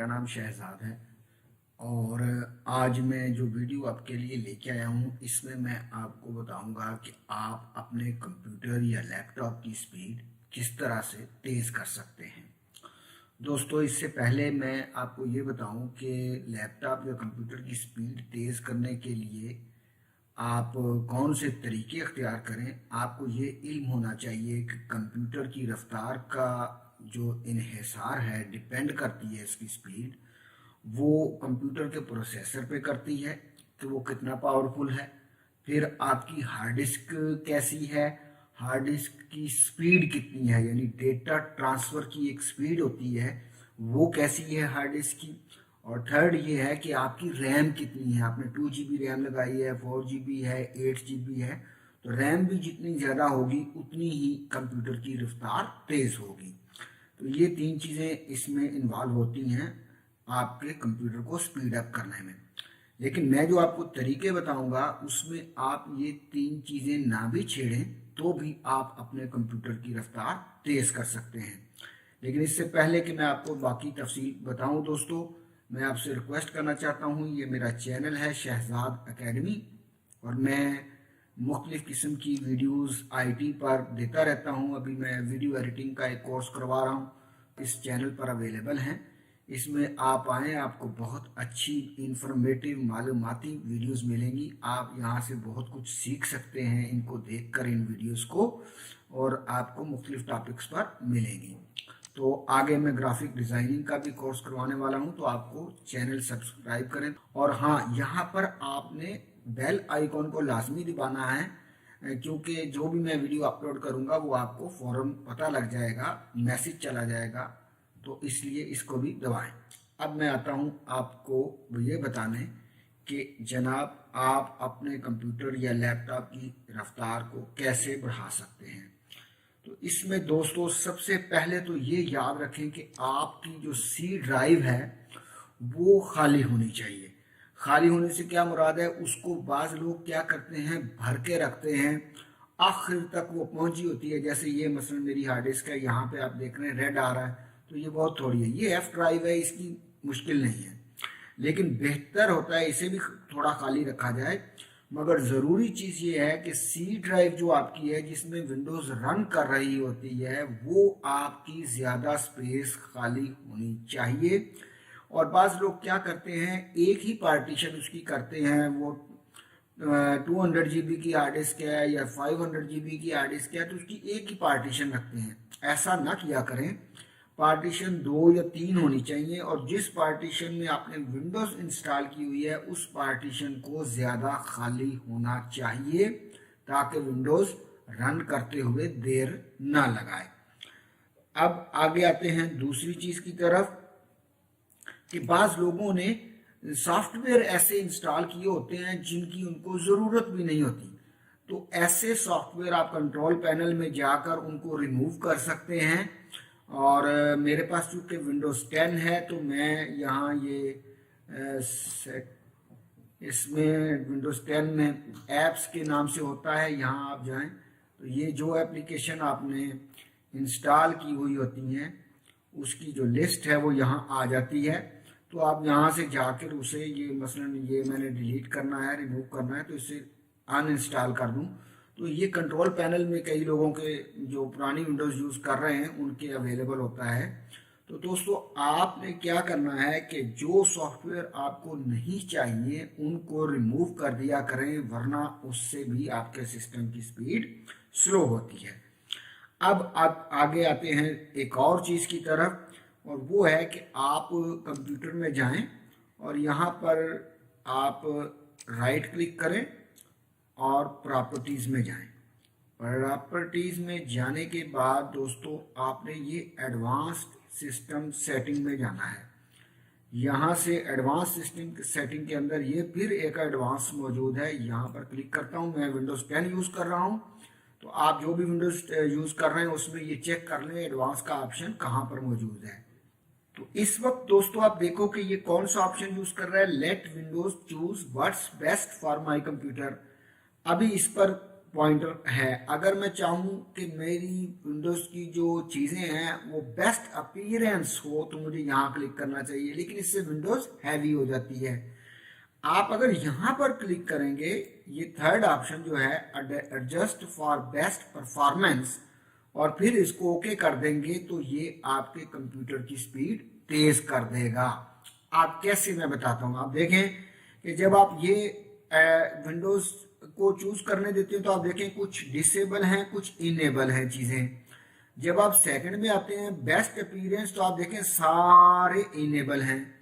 मेरा नाम शहजाद है और आज मैं जो वीडियो आपके लिए लेके आया हूँ इसमें मैं आपको बताऊंगा कि आप अपने कंप्यूटर या लैपटॉप की स्पीड किस तरह से तेज़ कर सकते हैं। दोस्तों, इससे पहले मैं आपको ये बताऊं कि लैपटॉप या कंप्यूटर की स्पीड तेज़ करने के लिए आप कौन से तरीके अख्तियार करें। आपको ये इल्म होना चाहिए कि कंप्यूटर की रफ्तार का जो इन्हिसार है, डिपेंड करती है इसकी स्पीड, वो कंप्यूटर के प्रोसेसर पे करती है कि वो कितना पावरफुल है। फिर आपकी हार्ड डिस्क कैसी है, हार्ड डिस्क की स्पीड कितनी है, यानी डेटा ट्रांसफ़र की एक स्पीड होती है, वो कैसी है हार्ड डिस्क की। और थर्ड ये है कि आपकी रैम कितनी है। आपने 2 GB रैम लगाई है, 4 GB है, 8 GB है, तो रैम भी जितनी ज़्यादा होगी उतनी ही कंप्यूटर की रफ्तार तेज़ होगी। तो ये 3 चीज़ें इसमें इन्वॉल्व होती हैं आपके कंप्यूटर को स्पीड अप करने में। लेकिन मैं जो आपको तरीके बताऊंगा उसमें आप ये 3 चीज़ें ना भी छेड़ें तो भी आप अपने कंप्यूटर की रफ्तार तेज़ कर सकते हैं। लेकिन इससे पहले कि मैं आपको बाकी तफसील बताऊं दोस्तों, मैं आपसे रिक्वेस्ट करना चाहता हूं, ये मेरा चैनल है शहजाद एकेडमी और मैं मुख्तलिफ़ किस्म की वीडियोस आईटी पर देता रहता हूं। अभी मैं वीडियो एडिटिंग का एक कोर्स करवा रहा हूं, इस चैनल पर अवेलेबल हैं। इसमें आप आएँ, आपको बहुत अच्छी इंफॉर्मेटिव मालूमाती वीडियोस मिलेंगी। आप यहाँ से बहुत कुछ सीख सकते हैं इनको देखकर, इन वीडियोस को, और आपको मुख्तलिफ टॉपिक्स पर मिलेंगी। तो आगे मैं ग्राफिक डिज़ाइनिंग का भी कोर्स करवाने वाला हूं, तो आपको चैनल सब्सक्राइब करें। और हाँ, यहाँ पर आपने बेल आइकॉन को लाजमी दबाना है, क्योंकि जो भी मैं वीडियो अपलोड करूँगा वो आपको फ़ौरन पता लग जाएगा, मैसेज चला जाएगा, तो इसलिए इसको भी दबाएं। अब मैं आता हूँ आपको ये बताने कि जनाब आप अपने कंप्यूटर या लैपटॉप की रफ्तार को कैसे बढ़ा सकते हैं। तो इसमें दोस्तों सबसे पहले तो ये याद रखें कि आपकी जो सी ड्राइव है वो खाली होनी चाहिए। खाली होने से क्या मुराद है, उसको बाज़ लोग क्या करते हैं, भर के रखते हैं, आखिर तक वो पहुंची होती है। जैसे ये मसलन मेरी हार्ड डिस्क है, यहाँ पे आप देख रहे हैं रेड आ रहा है, तो ये बहुत थोड़ी है, ये एफ ड्राइव है, इसकी मुश्किल नहीं है। लेकिन बेहतर होता है इसे भी थोड़ा खाली रखा जाए। मगर ज़रूरी चीज़ ये है कि सी ड्राइव जो आपकी है, जिसमें विंडोज़ रन कर रही होती है, वो आपकी ज़्यादा स्पेस खाली होनी चाहिए। और बाज़ लोग क्या करते हैं, एक ही पार्टीशन उसकी करते हैं। वो 200 GB की हार्ड डिस्क है या 500 GB की हार्ड डिस्क है, तो उसकी एक ही पार्टीशन रखते हैं। ऐसा ना किया करें, पार्टीशन 2 या 3 होनी चाहिए। और जिस पार्टीशन में आपने विंडोज़ इंस्टॉल की हुई है उस पार्टीशन को ज़्यादा खाली होना चाहिए, ताकि विंडोज़ रन करते हुए देर ना लगाए। अब आगे आते हैं दूसरी चीज़ की तरफ कि बाज़ लोगों ने सॉफ्टवेयर ऐसे इंस्टॉल किए होते हैं जिनकी उनको ज़रूरत भी नहीं होती। तो ऐसे सॉफ्टवेयर आप कंट्रोल पैनल में जाकर उनको रिमूव कर सकते हैं। और मेरे पास चूँकि विंडोज़ 10 है तो मैं यहाँ ये इसमें विंडोज़ 10 में ऐप्स के नाम से होता है, यहाँ आप जाएं तो ये जो एप्लीकेशन आपने इंस्टॉल की हुई होती हैं उसकी जो लिस्ट है वो यहाँ आ जाती है। तो आप यहाँ से जाकर उसे, ये मसलन ये मैंने डिलीट करना है, रिमूव करना है, तो इसे अनइंस्टॉल कर दूँ, तो ये कंट्रोल पैनल में कई लोगों के जो पुरानी विंडोज़ यूज़ कर रहे हैं उनके अवेलेबल होता है। तो दोस्तों आपने क्या करना है कि जो सॉफ्टवेयर आपको नहीं चाहिए उनको रिमूव कर दिया करें, वरना उससे भी आपके सिस्टम की स्पीड स्लो होती है। अब आप आगे आते हैं एक और चीज़ की तरफ, और वो है कि आप कंप्यूटर में जाएं और यहाँ पर आप राइट क्लिक करें और प्रॉपर्टीज़ में जाएं। प्रॉपर्टीज़ में जाने के बाद दोस्तों आपने ये एडवांस्ड सिस्टम सेटिंग में जाना है। यहाँ से एडवांस सिस्टम सेटिंग के अंदर ये फिर एक एडवांस मौजूद है, यहाँ पर क्लिक करता हूँ। मैं विंडोज़ 10 यूज़ कर रहा हूँ, तो आप जो भी विंडोज़ यूज़ कर रहे हैं उसमें ये चेक कर लें एडवांस का ऑप्शन कहाँ पर मौजूद है। तो इस वक्त दोस्तों आप देखो कि ये कौन सा ऑप्शन यूज़ कर रहा है, let Windows choose what's best for my computer. अभी इस पर पॉइंटर है। अगर मैं चाहूँ कि मेरी विंडोज़ की जो चीज़ें हैं वो बेस्ट अपीयरेंस हो तो मुझे यहाँ क्लिक करना चाहिए, लेकिन इससे विंडोज़ हैवी हो जाती है। आप अगर यहाँ पर क्लिक करेंगे, ये थर्ड ऑप्शन जो है एडजस्ट फॉर बेस्ट परफॉर्मेंस, और फिर इसको ओके कर देंगे तो ये आपके कंप्यूटर की स्पीड तेज कर देगा। आप कैसे, मैं बताता हूँ। आप देखें कि जब आप ये विंडोज को चूज करने देते हैं तो आप देखें कुछ डिसेबल हैं, कुछ इनेबल हैं चीजें। जब आप सेकंड में आते हैं बेस्ट अपीयरेंस तो आप देखें सारे इनेबल हैं,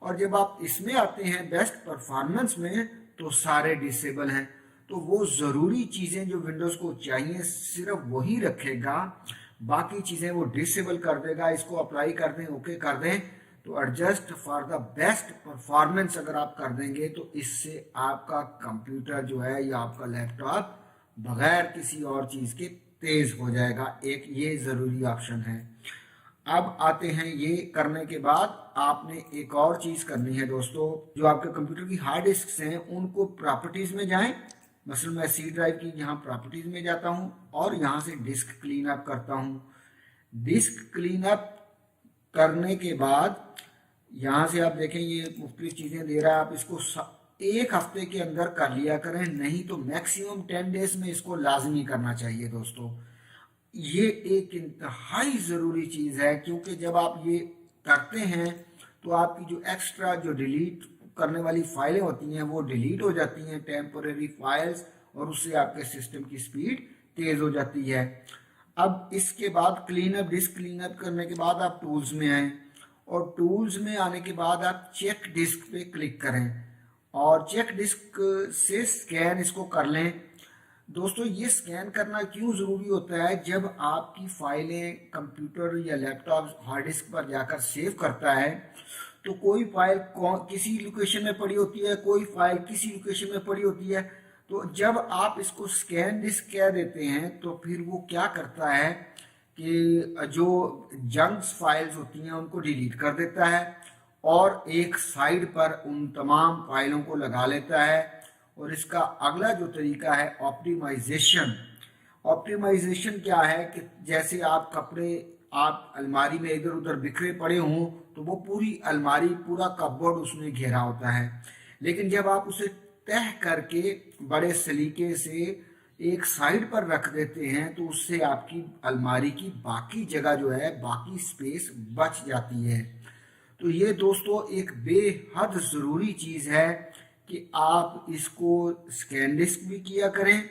और जब आप इसमें आते हैं बेस्ट परफॉर्मेंस में तो सारे डिसेबल हैं। तो वो जरूरी चीजें जो विंडोज को चाहिए सिर्फ वही रखेगा, बाकी चीजें वो डिसेबल कर देगा। इसको अप्लाई कर दें, ओके कर दें, तो adjust for the best performance अगर आप कर देंगे तो इससे आपका कंप्यूटर जो है या आपका लैपटॉप बगैर किसी और चीज के तेज हो जाएगा। एक ये जरूरी ऑप्शन है। अब आते हैं, ये करने के बाद आपने एक और चीज करनी है दोस्तों, जो आपके कंप्यूटर की हार्ड डिस्क हैं उनको प्रॉपर्टीज में जाएं। मसलन मैं सी ड्राइव की यहाँ प्रॉपर्टीज में जाता हूँ और यहाँ से डिस्क क्लीन अप करता हूँ। डिस्क क्लीन अप करने के बाद यहाँ से आप देखें ये मुख्तलिफ चीजें दे रहा है। आप इसको एक हफ्ते के अंदर कर लिया करें, नहीं तो मैक्सिमम 10 डेज में इसको लाजमी करना चाहिए दोस्तों। ये एक इंतहाई ज़रूरी चीज़ है, क्योंकि जब आप ये करते हैं तो आपकी जो एक्स्ट्रा जो डिलीट करने वाली फाइलें होती हैं वो डिलीट हो जाती हैं, टेम्पोरेरी फाइल्स, और उससे आपके सिस्टम की स्पीड तेज़ हो जाती है। अब इसके बाद क्लीनअप, डिस्क क्लीनअप करने के बाद आप टूल्स में आएँ, और टूल्स में आने के बाद आप चेक डिस्क पे क्लिक करें और चेक डिस्क से स्कैन इसको कर लें। दोस्तों ये स्कैन करना क्यों ज़रूरी होता है? जब आपकी फाइलें कंप्यूटर या लैपटॉप हार्ड डिस्क पर जाकर सेव करता है तो कोई फाइल किसी लोकेशन में पड़ी होती है, कोई फाइल किसी लोकेशन में पड़ी होती है। तो जब आप इसको स्कैन डिस्क कह देते हैं तो फिर वो क्या करता है कि जो जंक्स फाइल्स होती हैं उनको डिलीट कर देता है और एक साइड पर उन तमाम फाइलों को लगा लेता है। और इसका अगला जो तरीका है ऑप्टिमाइजेशन। ऑप्टिमाइजेशन क्या है कि जैसे आप कपड़े आप अलमारी में इधर उधर बिखरे पड़े हों तो वो पूरी अलमारी, पूरा कपबोर्ड उसमें घेरा होता है, लेकिन जब आप उसे तह करके बड़े सलीके से एक साइड पर रख देते हैं तो उससे आपकी अलमारी की बाकी जगह जो है, बाकी स्पेस बच जाती है। तो ये दोस्तों एक बेहद ज़रूरी चीज़ है कि आप इसको स्कैन डिस्क भी किया करें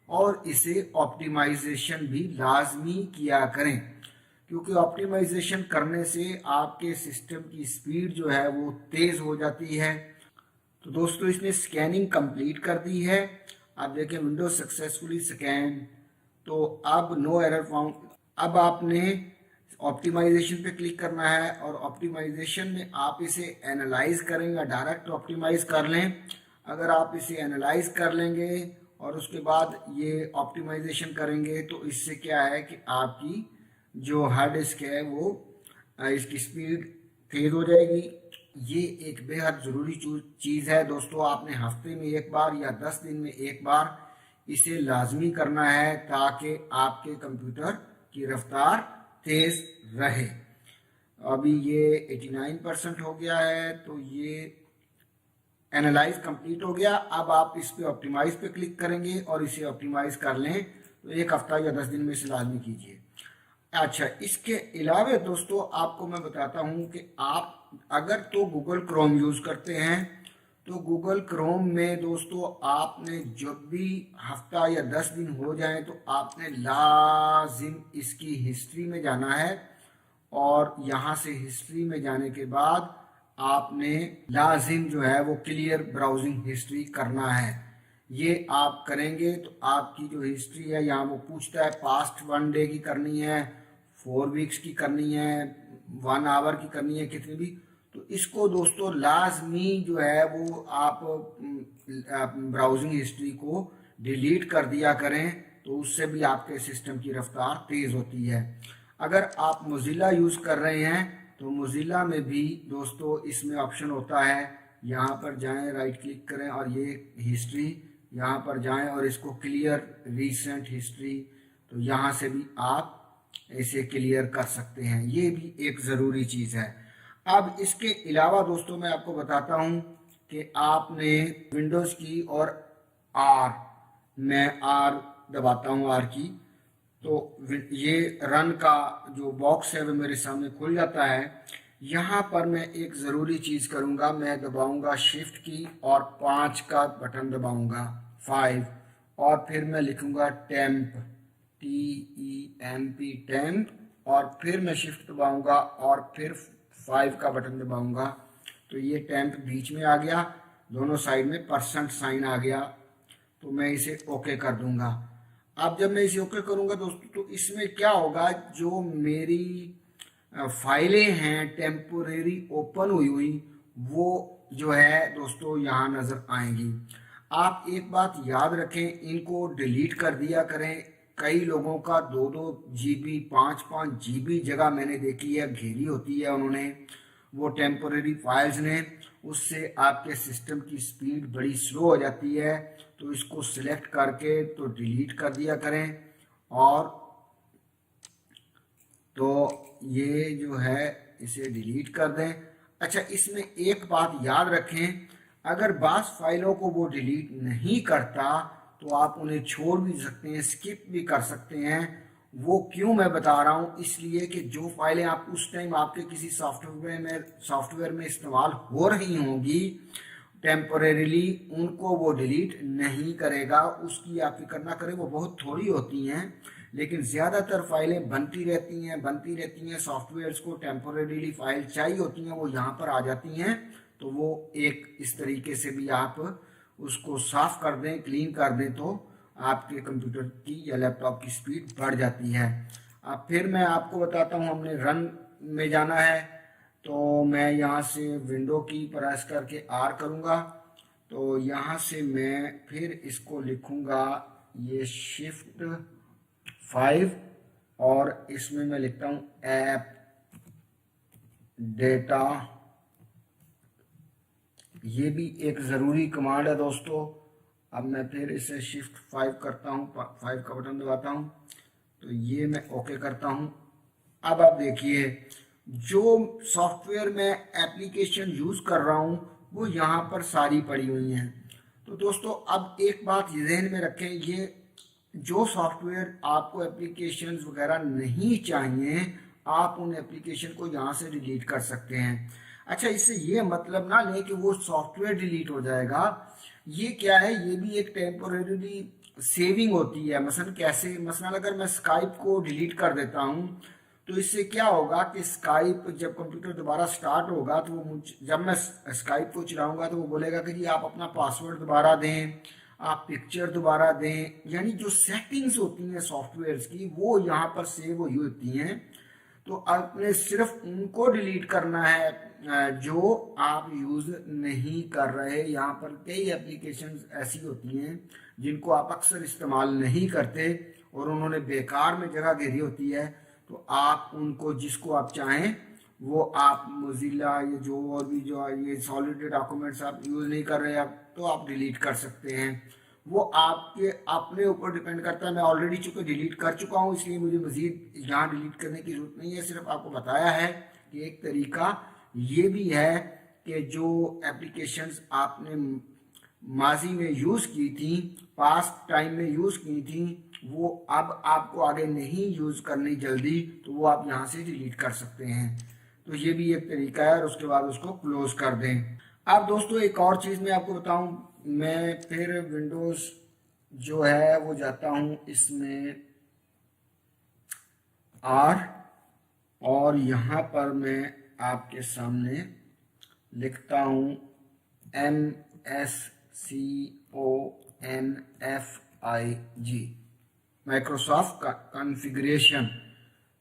और इसे ऑप्टिमाइजेशन भी लाजमी किया करें, क्योंकि ऑप्टिमाइजेशन करने से आपके सिस्टम की स्पीड जो है वो तेज़ हो जाती है। तो दोस्तों इसने स्कैनिंग कंप्लीट कर दी है। आप देखें विंडोज सक्सेसफुली स्कैन, तो अब नो एरर फाउंड। अब आपने ऑप्टिमाइजेशन पे क्लिक करना है और ऑप्टिमाइजेशन में आप इसे एनालाइज करें या डायरेक्ट ऑप्टिमाइज कर लें। अगर आप इसे एनालाइज कर लेंगे और उसके बाद ये ऑप्टिमाइजेशन करेंगे तो इससे क्या है कि आपकी जो हार्ड डिस्क है वो इसकी स्पीड तेज हो जाएगी। ये एक बेहद ज़रूरी चीज़ है दोस्तों। आपने हफ्ते में एक बार या 10 दिन में एक बार इसे लाजमी करना है ताकि आपके कंप्यूटर की रफ्तार तेज रहे। अभी ये 89% हो गया है, तो ये एनालाइज कंप्लीट हो गया। अब आप इस पे ऑप्टिमाइज पे क्लिक करेंगे और इसे ऑप्टिमाइज कर लें तो एक हफ्ता या 10 दिन में इसे लाजमी कीजिए। अच्छा, इसके अलावा दोस्तों आपको मैं बताता हूँ कि आप अगर तो गूगल क्रोम यूज़ करते हैं तो गूगल क्रोम में दोस्तों आपने जब भी हफ्ता या 10 दिन हो जाए तो आपने लाजिम इसकी हिस्ट्री में जाना है, और यहाँ से हिस्ट्री में जाने के बाद आपने लाजिम जो है वो क्लियर ब्राउजिंग हिस्ट्री करना है। ये आप करेंगे तो आपकी जो हिस्ट्री है, यहाँ वो पूछता है पास्ट 1 डे की करनी है, 4 वीक्स की करनी है, 1 आवर की करनी है, कितनी भी। तो इसको दोस्तों लाजमी जो है वो आप ब्राउजिंग हिस्ट्री को डिलीट कर दिया करें, तो उससे भी आपके सिस्टम की रफ्तार तेज़ होती है। अगर आप मोजिला यूज़ कर रहे हैं तो मोजिला में भी दोस्तों इसमें ऑप्शन होता है, यहाँ पर जाएं, राइट क्लिक करें और ये हिस्ट्री यहाँ पर जाएं और इसको क्लियर रीसेंट हिस्ट्री, तो यहाँ से भी आप इसे क्लियर कर सकते हैं। ये भी एक ज़रूरी चीज़ है। अब इसके अलावा दोस्तों मैं आपको बताता हूँ कि आपने विंडोज़ की और आर, मैं आर दबाता हूँ, आर की, तो ये रन का जो बॉक्स है वो मेरे सामने खुल जाता है। यहाँ पर मैं एक ज़रूरी चीज़ करूँगा, मैं दबाऊँगा शिफ्ट की और 5 का बटन दबाऊँगा, 5, और फिर मैं लिखूँगा टेम्प, TEMP, टेम्प, और फिर मैं शिफ्ट दबाऊँगा और फिर 5 का बटन दबाऊँगा। तो ये टेम्प बीच में आ गया, दोनों साइड में परसेंट साइन आ गया, तो मैं इसे ओके कर दूंगा। अब जब मैं इसे ओके करूंगा दोस्तों, तो इसमें क्या होगा, जो मेरी फाइलें हैं टेम्पोरेरी ओपन हुई हुई, वो जो है दोस्तों यहाँ नज़र आएंगी। आप एक बात याद रखें, इनको डिलीट कर दिया करें। कई लोगों का 2-2 GB, 5-5 GB जगह मैंने देखी है घेरी होती है उन्होंने, वो टेम्पोरेरी फाइल्स ने, उससे आपके सिस्टम की स्पीड बड़ी स्लो हो जाती है। तो इसको सिलेक्ट करके तो डिलीट कर दिया करें। और तो ये जो है इसे डिलीट कर दें। अच्छा, इसमें एक बात याद रखें, अगर बास फाइलों को वो डिलीट नहीं करता तो आप उन्हें छोड़ भी सकते हैं, स्किप भी कर सकते हैं। वो क्यों मैं बता रहा हूँ, इसलिए कि जो फाइलें आप उस टाइम आपके किसी सॉफ्टवेयर में इस्तेमाल हो रही होंगी टेम्पोरेरीली, उनको वो डिलीट नहीं करेगा। उसकी आप फिक्र ना करें, वो बहुत थोड़ी होती हैं, लेकिन ज़्यादातर फाइलें बनती रहती हैं। सॉफ्टवेयर्स को टेम्पोरेरीली फाइल चाहिए होती हैं, वो यहाँ पर आ जाती हैं। तो वो एक इस तरीके से भी आप उसको साफ कर दें, क्लीन कर दें, तो आपके कंप्यूटर की या लैपटॉप की स्पीड बढ़ जाती है। अब फिर मैं आपको बताता हूँ, हमने रन में जाना है, तो मैं यहाँ से विंडो की प्रेस करके आर करूँगा। तो यहाँ से मैं फिर इसको लिखूँगा, ये शिफ्ट 5, और इसमें मैं लिखता हूँ ऐप डेटा। ये भी एक ज़रूरी कमांड है दोस्तों। अब मैं फिर इसे शिफ्ट 5 करता हूँ, 5 का बटन दबाता हूँ, तो ये मैं ओके करता हूँ। अब आप देखिए, जो सॉफ्टवेयर मैं एप्लीकेशन यूज़ कर रहा हूँ वो यहाँ पर सारी पड़ी हुई हैं। तो दोस्तों अब एक बात ज़हन में रखें, ये जो सॉफ्टवेयर आपको एप्लीकेशंस वगैरह नहीं चाहिए, आप उन एप्लीकेशन को यहाँ से डिलीट कर सकते हैं। अच्छा, इससे ये मतलब ना लें कि वो सॉफ्टवेयर डिलीट हो जाएगा। ये क्या है, ये भी एक टेम्पोरेरी सेविंग होती है। मसलन कैसे, मसलन अगर मैं स्काइप को डिलीट कर देता हूँ, तो इससे क्या होगा कि स्काइप जब कंप्यूटर दोबारा स्टार्ट होगा, तो वो जब मैं स्काइप को चलाऊंगा तो वो बोलेगा कि जी आप अपना पासवर्ड दोबारा दें, आप पिक्चर दोबारा दें, यानी जो सेटिंग्स होती हैं सॉफ्टवेयर्स की वो यहाँ पर सेव हुई होती हैं। तो आपने सिर्फ उनको डिलीट करना है जो आप यूज़ नहीं कर रहे। यहाँ पर कई एप्लीकेशंस ऐसी होती हैं जिनको आप अक्सर इस्तेमाल नहीं करते और उन्होंने बेकार में जगह घेरी होती है। तो आप उनको, जिसको आप चाहें वो आप मोजिला, ये जो और भी जो ये सॉलिड डॉक्यूमेंट्स आप यूज़ नहीं कर रहे आप, तो आप डिलीट कर सकते हैं। वो आपके अपने ऊपर डिपेंड करता है। मैं ऑलरेडी चूँकि डिलीट कर चुका हूँ, इसलिए मुझे मज़ीद यहाँ डिलीट करने की ज़रूरत नहीं है। सिर्फ आपको बताया है कि एक तरीका ये भी है कि जो एप्लीकेशंस आपने माजी में यूज़ की थी, पास्ट टाइम में यूज़ की थी, वो अब आपको आगे नहीं यूज़ करनी जल्दी, तो वो आप यहाँ से डिलीट कर सकते हैं। तो ये भी एक तरीका है, और उसके बाद उसको क्लोज कर दें। अब दोस्तों एक और चीज़ मैं आपको बताऊं, मैं फिर विंडोज़ जो है वो जाता हूं इसमें आर, और यहाँ पर मैं आपके सामने लिखता हूं MSCONFIG, माइक्रोसॉफ्ट का कॉन्फ़िगरेशन।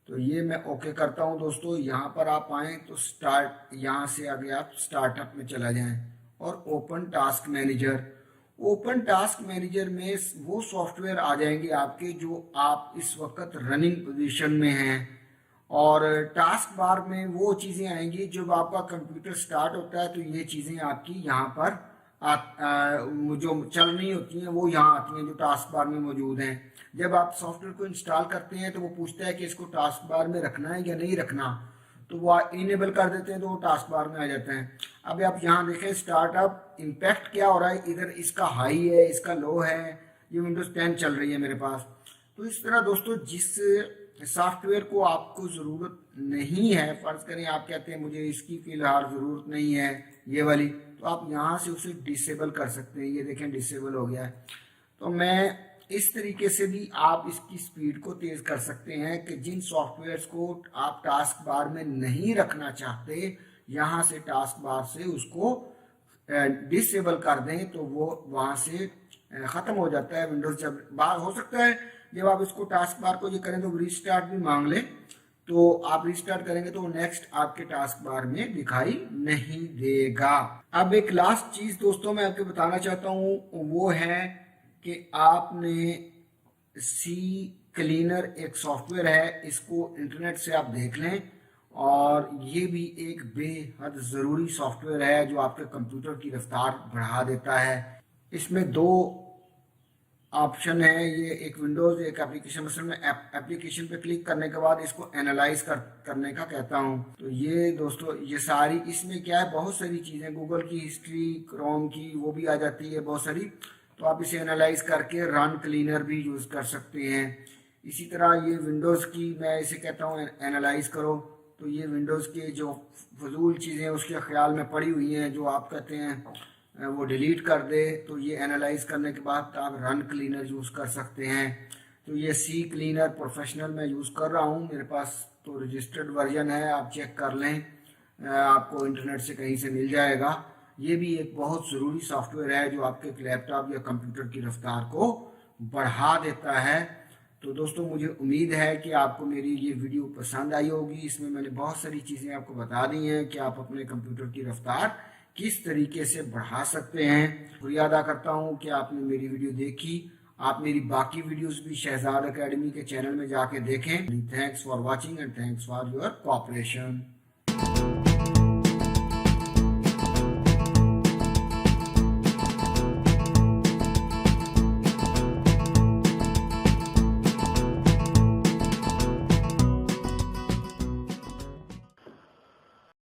तो ये मैं ओके करता हूं दोस्तों। यहाँ पर आप आएँ तो स्टार्ट, यहाँ से आगे आप स्टार्टअप में चला जाएं और open task manager. Open task manager में वो सॉफ्टवेयर आ जाएंगे आपके जो आप इस वक्त रनिंग पोजीशन में हैं, और टास्क बार में वो चीज़ें आएंगी जब आपका कंप्यूटर स्टार्ट होता है, तो ये चीज़ें आपकी यहाँ पर जो चल रही होती हैं वो यहाँ आती हैं, जो टास्क बार में मौजूद हैं। जब आप सॉफ्टवेयर को इंस्टॉल करते हैं तो वो पूछता है कि इसको टास्क बार में रखना है या नहीं रखना, तो वो इनेबल कर देते हैं तो वो टास्क बार में आ जाते हैं। अब आप यहाँ देखें स्टार्टअप इम्पैक्ट क्या हो रहा है, इधर इसका हाई है, इसका लो है, ये विंडोज 10 चल रही है मेरे पास। तो इस तरह दोस्तों जिस सॉफ्टवेयर को आपको ज़रूरत नहीं है, फर्ज करें आप कहते हैं मुझे इसकी फ़िलहाल ज़रूरत नहीं है ये वाली, तो आप यहाँ से उसे डिसेबल कर सकते हैं। ये देखें डिसेबल हो गया है। तो मैं इस तरीके से भी आप इसकी स्पीड को तेज़ कर सकते हैं कि जिन सॉफ्टवेयर्स को आप टास्क बार में नहीं रखना चाहते, यहाँ से टास्क बार से उसको डिसेबल कर दें तो वो वहाँ से ख़त्म हो जाता है। विंडोज़ जब बार हो सकता है जब आप इसको टास्क बार को ये करें तो रीस्टार्ट भी मांग ले, तो आप रीस्टार्ट करेंगे तो नेक्स्ट आपके टास्क बार में दिखाई नहीं देगा। अब एक लास्ट चीज़ दोस्तों मैं आपको बताना चाहता हूँ, वो है कि आपने सी क्लीनर एक सॉफ्टवेयर है, इसको इंटरनेट से आप देख लें, और ये भी एक बेहद ज़रूरी सॉफ्टवेयर है जो आपके कंप्यूटर की रफ्तार बढ़ा देता है। इसमें दो ऑप्शन है, ये एक विंडोज़ एक एप्लीकेशन, मसलन मैं एप्लीकेशन पे क्लिक करने के बाद इसको एनालाइज करने का कहता हूँ। तो ये दोस्तों ये सारी इसमें क्या है, बहुत सारी चीज़ें, गूगल की हिस्ट्री, क्रोम की वो भी आ जाती है बहुत सारी, तो आप इसे एनालाइज करके रन क्लीनर भी यूज़ कर सकते हैं। इसी तरह ये विंडोज़ की मैं इसे कहता हूँ एनालाइज करो, तो ये विंडोज़ के जो फजूल चीज़ें उसके ख्याल में पड़ी हुई हैं जो आप कहते हैं वो डिलीट कर दे, तो ये एनालाइज करने के बाद आप रन क्लीनर यूज़ कर सकते हैं। तो ये सी क्लीनर प्रोफेशनल मैं यूज़ कर रहा हूँ, मेरे पास तो रजिस्टर्ड वर्जन है, आप चेक कर लें, आपको इंटरनेट से कहीं से मिल जाएगा। ये भी एक बहुत ज़रूरी सॉफ्टवेयर है जो आपके लैपटॉप या कंप्यूटर की रफ्तार को बढ़ा देता है। तो दोस्तों मुझे उम्मीद है कि आपको मेरी ये वीडियो पसंद आई होगी। इसमें मैंने बहुत सारी चीज़ें आपको बता दी हैं कि आप अपने कंप्यूटर की रफ्तार किस तरीके से बढ़ा सकते हैं। शुक्रिया अदा करता हूँ कि आपने मेरी वीडियो देखी। आप मेरी बाकी वीडियोस भी शहजाद एकेडमी के चैनल में जाके देखें। Thanks for watching and thanks for your cooperation.